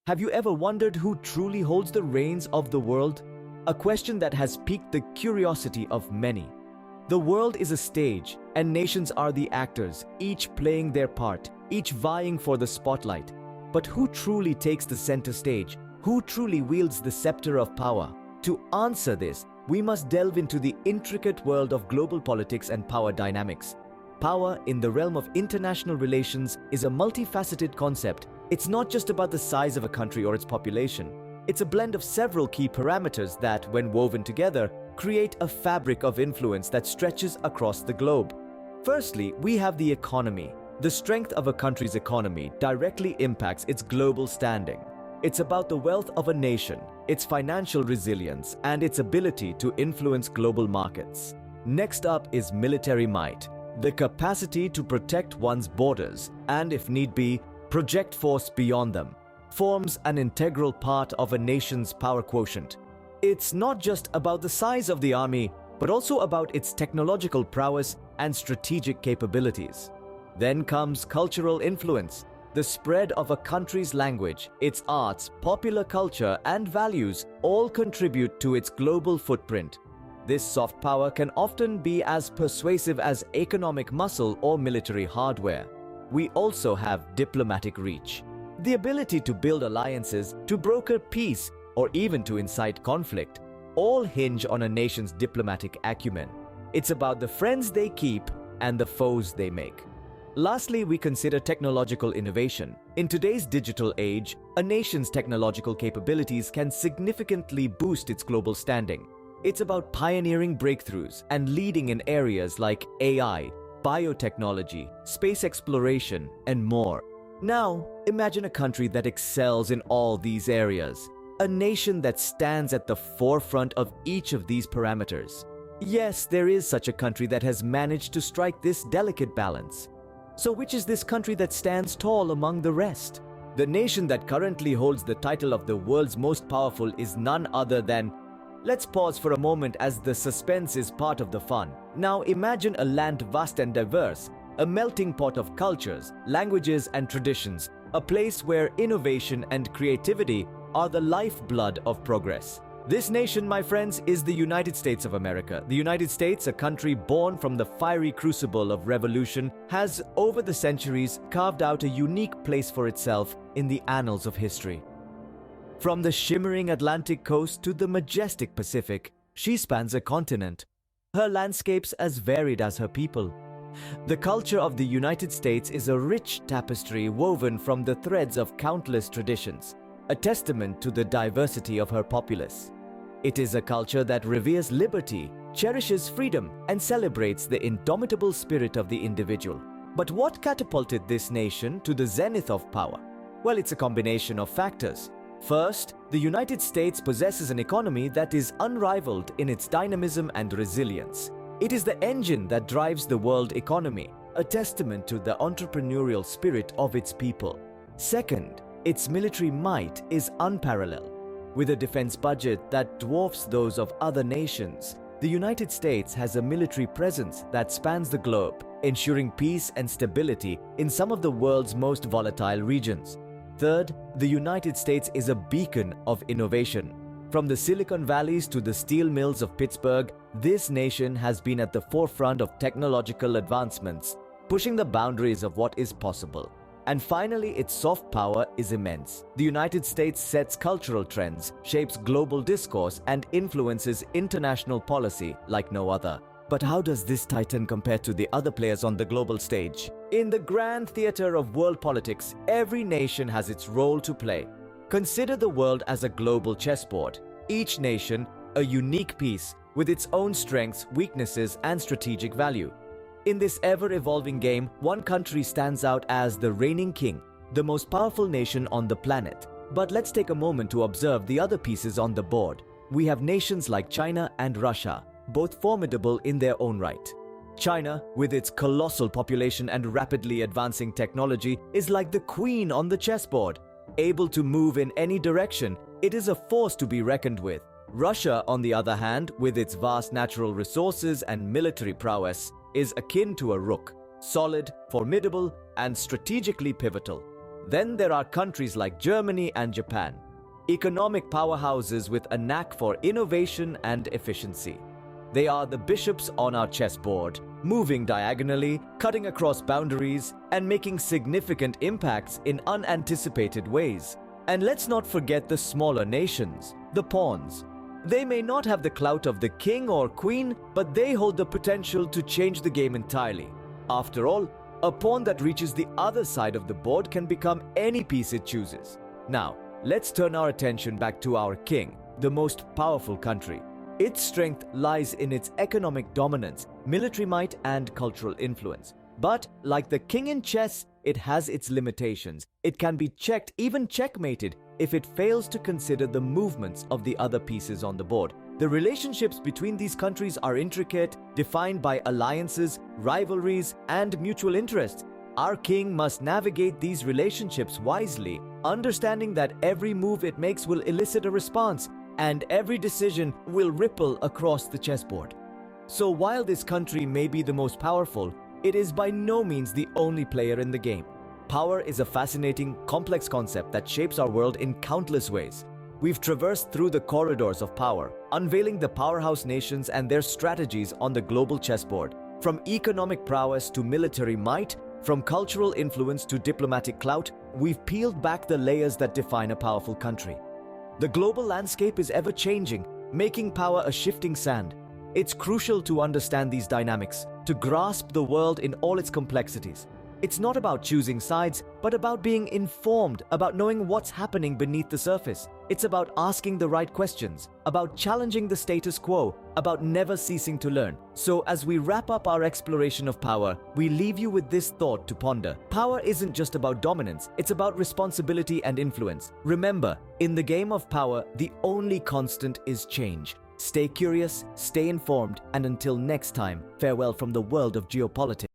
Have you ever wondered who truly holds the reins of the world? A question that has piqued the curiosity of many. The world is a stage, and nations are the actors, each playing their part, each vying for the spotlight. But who truly takes the center stage? Who truly wields the scepter of power? To answer this, we must delve into the intricate world of global politics and power dynamics. Power in the realm of international relations is a multifaceted concept. It's not just about the size of a country or its population. It's a blend of several key parameters that, when woven together, create a fabric of influence that stretches across the globe. Firstly, we have the economy. The strength of a country's economy directly impacts its global standing. It's about the wealth of a nation, its financial resilience, and its ability to influence global markets. Next up is military might, the capacity to protect one's borders and, if need be, project force beyond them, forms an integral part of a nation's power quotient. It's not just about the size of the army, but also about its technological prowess and strategic capabilities. Then comes cultural influence. The spread of a country's language, its arts, popular culture, and values all contribute to its global footprint. This soft power can often be as persuasive as economic muscle or military hardware. We also have diplomatic reach. The ability to build alliances, to broker peace, or even to incite conflict, all hinge on a nation's diplomatic acumen. It's about the friends they keep and the foes they make. Lastly, we consider technological innovation. In today's digital age, a nation's technological capabilities can significantly boost its global standing. It's about pioneering breakthroughs and leading in areas like AI, biotechnology, space exploration, and more. Now, imagine a country that excels in all these areas. A nation that stands at the forefront of each of these parameters. Yes, there is such a country that has managed to strike this delicate balance. So which is this country that stands tall among the rest? The nation that currently holds the title of the world's most powerful is none other than... Let's pause for a moment as the suspense is part of the fun. Now imagine a land vast and diverse, a melting pot of cultures, languages, and traditions, a place where innovation and creativity are the lifeblood of progress. This nation, my friends, is the United States of America. The United States, a country born from the fiery crucible of revolution, has, over the centuries, carved out a unique place for itself in the annals of history. From the shimmering Atlantic coast to the majestic Pacific, she spans a continent. Her landscapes as varied as her people. The culture of the United States is a rich tapestry woven from the threads of countless traditions, a testament to the diversity of her populace. It is a culture that reveres liberty, cherishes freedom, and celebrates the indomitable spirit of the individual. But what catapulted this nation to the zenith of power? Well, it's a combination of factors. First, the United States possesses an economy that is unrivaled in its dynamism and resilience. It is the engine that drives the world economy, a testament to the entrepreneurial spirit of its people. Second, its military might is unparalleled. With a defense budget that dwarfs those of other nations, the United States has a military presence that spans the globe, ensuring peace and stability in some of the world's most volatile regions. Third, the United States is a beacon of innovation. From the Silicon Valleys to the steel mills of Pittsburgh, this nation has been at the forefront of technological advancements, pushing the boundaries of what is possible. And finally, its soft power is immense. The United States sets cultural trends, shapes global discourse, and influences international policy like no other. But how does this titan compare to the other players on the global stage? In the grand theater of world politics, every nation has its role to play. Consider the world as a global chessboard. Each nation, a unique piece with its own strengths, weaknesses, and strategic value. In this ever-evolving game, one country stands out as the reigning king, the most powerful nation on the planet. But let's take a moment to observe the other pieces on the board. We have nations like China and Russia, both formidable in their own right. China, with its colossal population and rapidly advancing technology, is like the queen on the chessboard. Able to move in any direction, it is a force to be reckoned with. Russia, on the other hand, with its vast natural resources and military prowess, is akin to a rook, solid, formidable, and strategically pivotal. Then there are countries like Germany and Japan, economic powerhouses with a knack for innovation and efficiency. They are the bishops on our chessboard, moving diagonally, cutting across boundaries, and making significant impacts in unanticipated ways. And let's not forget the smaller nations, the pawns. They may not have the clout of the king or queen, but they hold the potential to change the game entirely. After all, a pawn that reaches the other side of the board can become any piece it chooses. Now, let's turn our attention back to our king, the most powerful country. Its strength lies in its economic dominance, military might, and cultural influence. But, like the king in chess, it has its limitations. It can be checked, even checkmated, if it fails to consider the movements of the other pieces on the board. The relationships between these countries are intricate, defined by alliances, rivalries, and mutual interests. Our king must navigate these relationships wisely, understanding that every move it makes will elicit a response, and every decision will ripple across the chessboard. So while this country may be the most powerful, it is by no means the only player in the game. Power is a fascinating, complex concept that shapes our world in countless ways. We've traversed through the corridors of power, unveiling the powerhouse nations and their strategies on the global chessboard. From economic prowess to military might, from cultural influence to diplomatic clout, we've peeled back the layers that define a powerful country. The global landscape is ever-changing, making power a shifting sand. It's crucial to understand these dynamics, to grasp the world in all its complexities. It's not about choosing sides, but about being informed, about knowing what's happening beneath the surface. It's about asking the right questions, about challenging the status quo, about never ceasing to learn. So as we wrap up our exploration of power, we leave you with this thought to ponder. Power isn't just about dominance, it's about responsibility and influence. Remember, in the game of power, the only constant is change. Stay curious, stay informed, and until next time, farewell from the world of geopolitics.